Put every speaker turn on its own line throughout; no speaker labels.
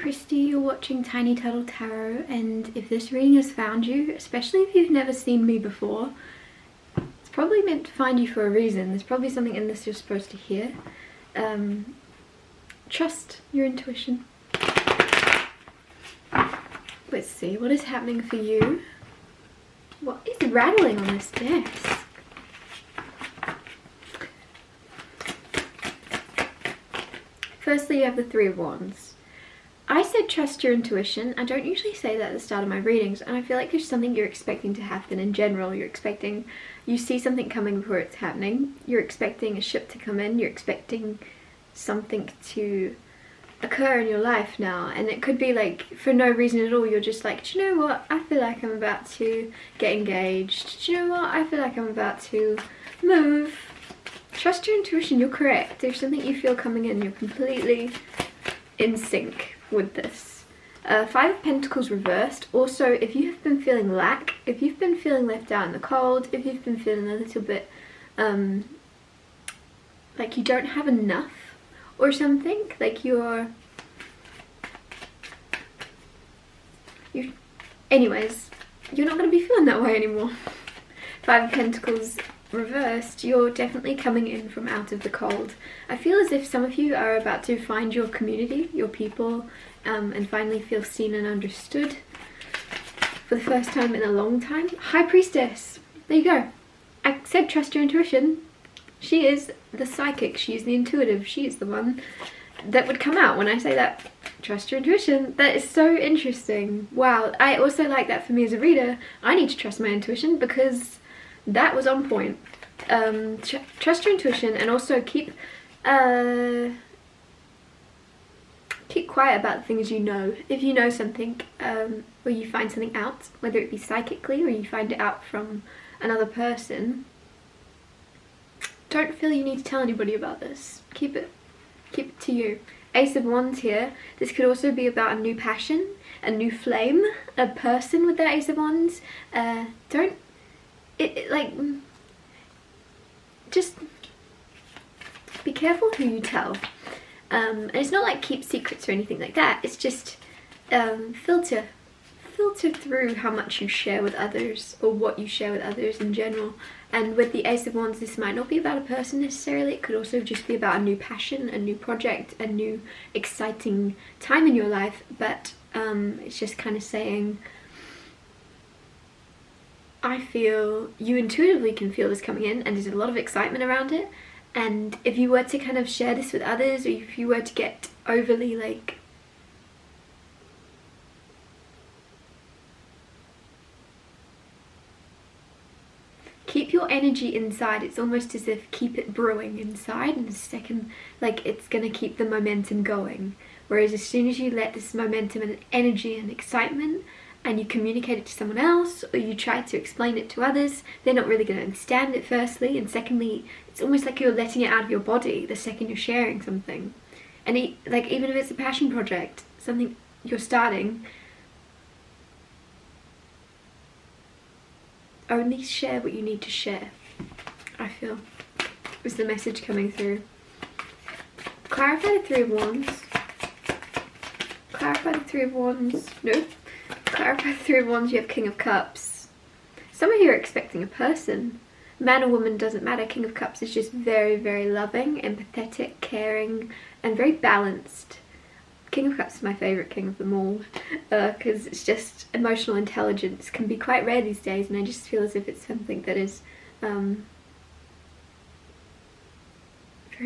Christy, you're watching Tiny Turtle Tarot, and if this reading has found you, especially if you've never seen me before, it's probably meant to find you for a reason. There's probably something in this you're supposed to hear. Trust your intuition. Let's see, what is happening for you? What is rattling on this desk? Firstly, you have the Three of Wands. I said trust your intuition. I don't usually say that at the start of my readings, and I feel like there's something you're expecting to happen in general. You see something coming before it's happening. You're expecting a ship to come in. You're expecting something to occur in your life now, and it could be like for no reason at all. You're just like, do you know what? I feel like I'm about to get engaged. Do you know what? I feel like I'm about to move. Trust your intuition, you're correct. There's something you feel coming in, you're completely in sync with this. Five of Pentacles reversed. Also, if you have been feeling lack, if you've been feeling left out in the cold, if you've been feeling a little bit like you don't have enough or something, like anyways, you're not going to be feeling that way anymore. Five of Pentacles reversed, you're definitely coming in from out of the cold. I feel as if some of you are about to find your community, your people, and finally feel seen and understood for the first time in a long time. High Priestess, there you go. I said trust your intuition. She is the psychic, she is the intuitive, she is the one that would come out when I say that. Trust your intuition. That is so interesting. Wow, I also like that for me as a reader. I need to trust my intuition because that was on point. Trust your intuition, and also keep quiet about the things you know. If you know something, or you find something out, whether it be psychically or you find it out from another person, don't feel you need to tell anybody about this. Keep it to you. Ace of Wands here. This could also be about a new passion, a new flame, a person with that Ace of Wands. Just be careful who you tell. And it's not like keep secrets or anything like that. It's just filter through how much you share with others, or what you share with others in general. And with the Ace of Wands, this might not be about a person necessarily. It could also just be about a new passion, a new project, a new exciting time in your life. But it's just kind of saying, I feel you intuitively can feel this coming in, and there's a lot of excitement around it. And if you were to kind of share this with others, or if you were to get overly like keep your energy inside, it's almost as if keep it brewing inside, and a second, like it's gonna keep the momentum going. Whereas as soon as you let this momentum and energy and excitement and you communicate it to someone else, or you try to explain it to others, they're not really going to understand it, firstly, and secondly, it's almost like you're letting it out of your body the second you're sharing something. And like even if it's a passion project, something you're starting, only share what you need to share, I feel, is the message coming through. Clarify the Three of Wands. Clarify the Three of Wands. No. Clarify the Three of Wands, you have King of Cups. Some of you are expecting a person. Man or woman, doesn't matter. King of Cups is just very, very loving, empathetic, caring, and very balanced. King of Cups is my favourite king of them all, because it's just emotional intelligence can be quite rare these days, and I just feel as if it's something that is very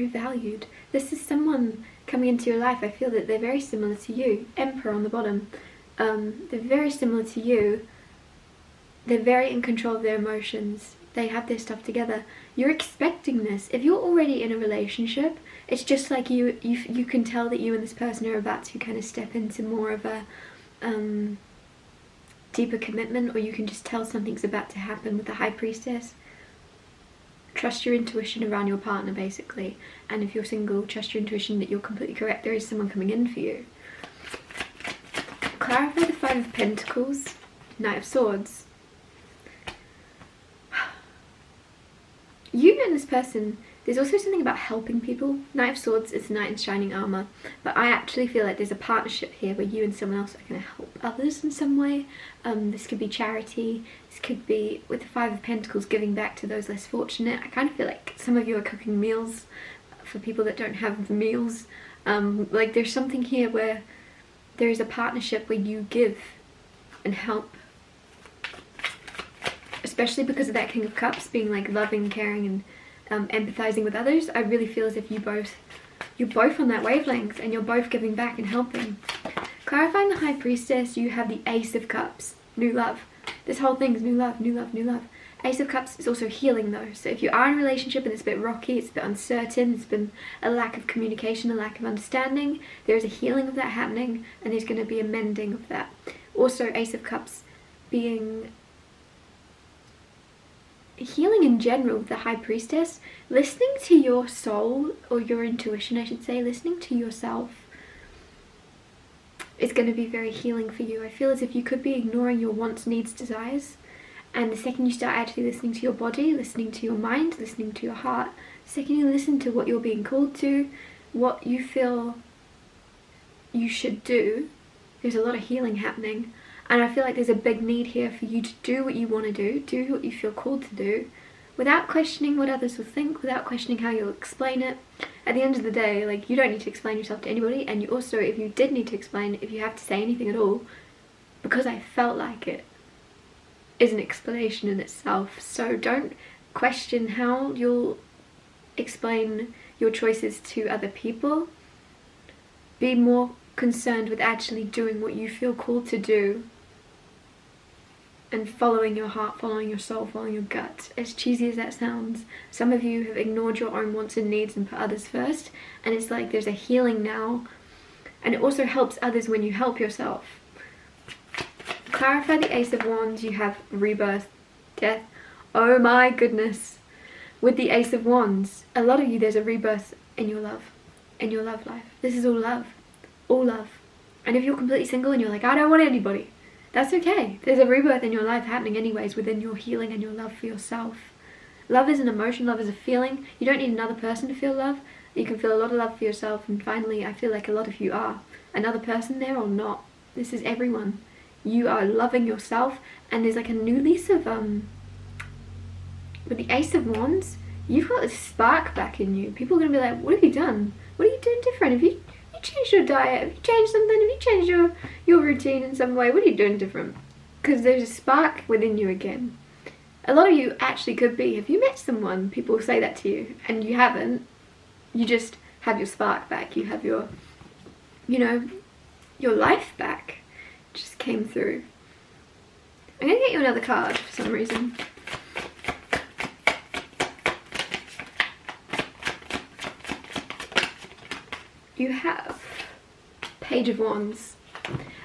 valued. This is someone coming into your life, I feel that they're very similar to you. Emperor on the bottom. They're very similar to you. They're very in control of their emotions. They have their stuff together. You're expecting this. If you're already in a relationship, it's just like you can tell that you and this person are about to kind of step into more of a deeper commitment, or you can just tell something's about to happen with the High Priestess. Trust your intuition around your partner, basically. And if you're single, trust your intuition that you're completely correct. There is someone coming in for you. Clarify the Five of Pentacles, Knight of Swords. You and this person, There's also something about helping people. Knight of Swords is Knight in shining armour, but I actually feel like there's a partnership here where you and someone else are going to help others in some way. This could be charity, this could be, with the Five of Pentacles, giving back to those less fortunate. I kind of feel like some of you are cooking meals for people that don't have meals. Like there's something here where there is a partnership where you give and help. Especially because of that King of Cups being like loving, caring and empathizing with others. I really feel as if you're both on that wavelength and you're both giving back and helping. Clarifying the High Priestess, you have the Ace of Cups, new love. This whole thing is new love, new love, new love. Ace of Cups is also healing though. So if you are in a relationship and it's a bit rocky, it's a bit uncertain, there's been a lack of communication, a lack of understanding, there is a healing of that happening and there's going to be a mending of that. Also Ace of Cups being healing in general with the High Priestess, listening to your soul, or your intuition I should say, listening to yourself is going to be very healing for you. I feel as if you could be ignoring your wants, needs, desires, and the second you start actually listening to your body, listening to your mind, listening to your heart, the second you listen to what you're being called to, what you feel you should do, there's a lot of healing happening. And I feel like there's a big need here for you to do what you want to do what you feel called to do, without questioning what others will think, without questioning how you'll explain it. At the end of the day, like, you don't need to explain yourself to anybody, and you also, if you did need to explain, if you have to say anything at all, because I felt like it, is an explanation in itself. So don't question how you'll explain your choices to other people. Be more concerned with actually doing what you feel called to do and following your heart, following your soul, following your gut. As cheesy as that sounds, some of you have ignored your own wants and needs and put others first, and it's like there's a healing now, and it also helps others when you help yourself. Clarify the Ace of Wands, you have rebirth, death. Oh my goodness. With the Ace of Wands, a lot of you, there's a rebirth in your love life. This is all love. All love. And if you're completely single and you're like, I don't want anybody, that's okay. There's a rebirth in your life happening anyways, within your healing and your love for yourself. Love is an emotion, love is a feeling. You don't need another person to feel love. You can feel a lot of love for yourself, and finally I feel like a lot of you are. Another person there or not. This is everyone. You are loving yourself, and there's like a new lease of with the Ace of Wands, you've got this spark back in you. People are going to be like, what have you done? What are you doing different? Have you changed your diet? Have you changed something? Have you changed your routine in some way? What are you doing different? Because there's a spark within you again. A lot of you actually could be, have you met someone? People will say that to you, and you haven't. You just have your spark back. You have your, you know, your life back. Just came through. I'm going to get you another card for some reason. You have Page of Wands.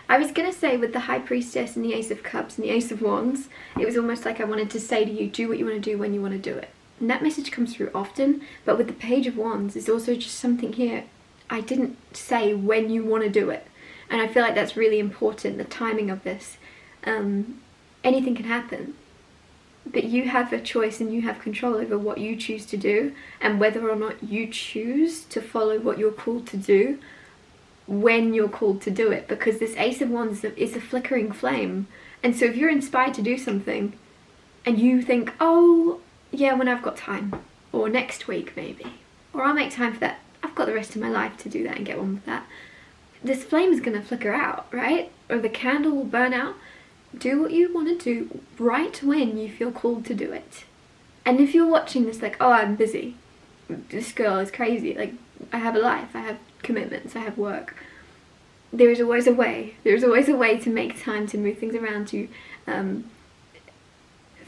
I was going to say with the High Priestess and the Ace of Cups and the Ace of Wands, it was almost like I wanted to say to you, do what you want to do when you want to do it. And that message comes through often, but with the Page of Wands, there's also just something here. I didn't say when you want to do it. And I feel like that's really important, the timing of this. Anything can happen. But you have a choice and you have control over what you choose to do, and whether or not you choose to follow what you're called to do when you're called to do it. Because this Ace of Wands is a flickering flame. And so if you're inspired to do something and you think, oh yeah, when I've got time, or next week maybe, or I'll make time for that, I've got the rest of my life to do that and get on with that, this flame is going to flicker out, right? Or the candle will burn out. Do what you want to do right when you feel called to do it. And if you're watching this like, oh, I'm busy, this girl is crazy, like, I have a life, I have commitments, I have work, there is always a way. There's always a way to make time, to move things around, to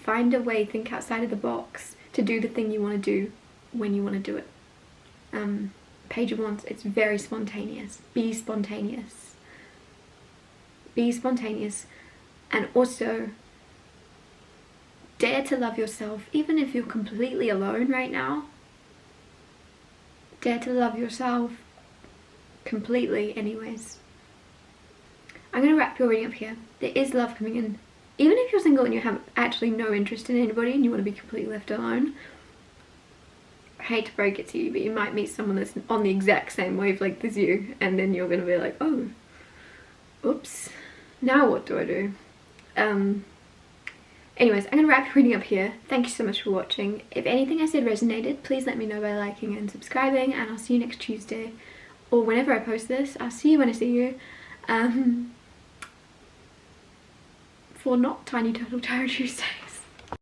find a way, think outside of the box, to do the thing you want to do when you want to do it. Page of Wands, it's very spontaneous. Be spontaneous. Be spontaneous. And also, dare to love yourself, even if you're completely alone right now. Dare to love yourself completely anyways. I'm going to wrap your reading up here. There is love coming in. Even if you're single and you have actually no interest in anybody and you want to be completely left alone, I hate to break it to you, but you might meet someone that's on the exact same wavelength as you, and then you're gonna be like, oh, oops, now what do I do? Anyways, I'm going to wrap reading up here. Thank you so much for watching. If anything I said resonated, please let me know by liking and subscribing, and I'll see you next Tuesday, or whenever I post this. I'll see you when I see you. For not Tiny Turtle Tarot Tuesday.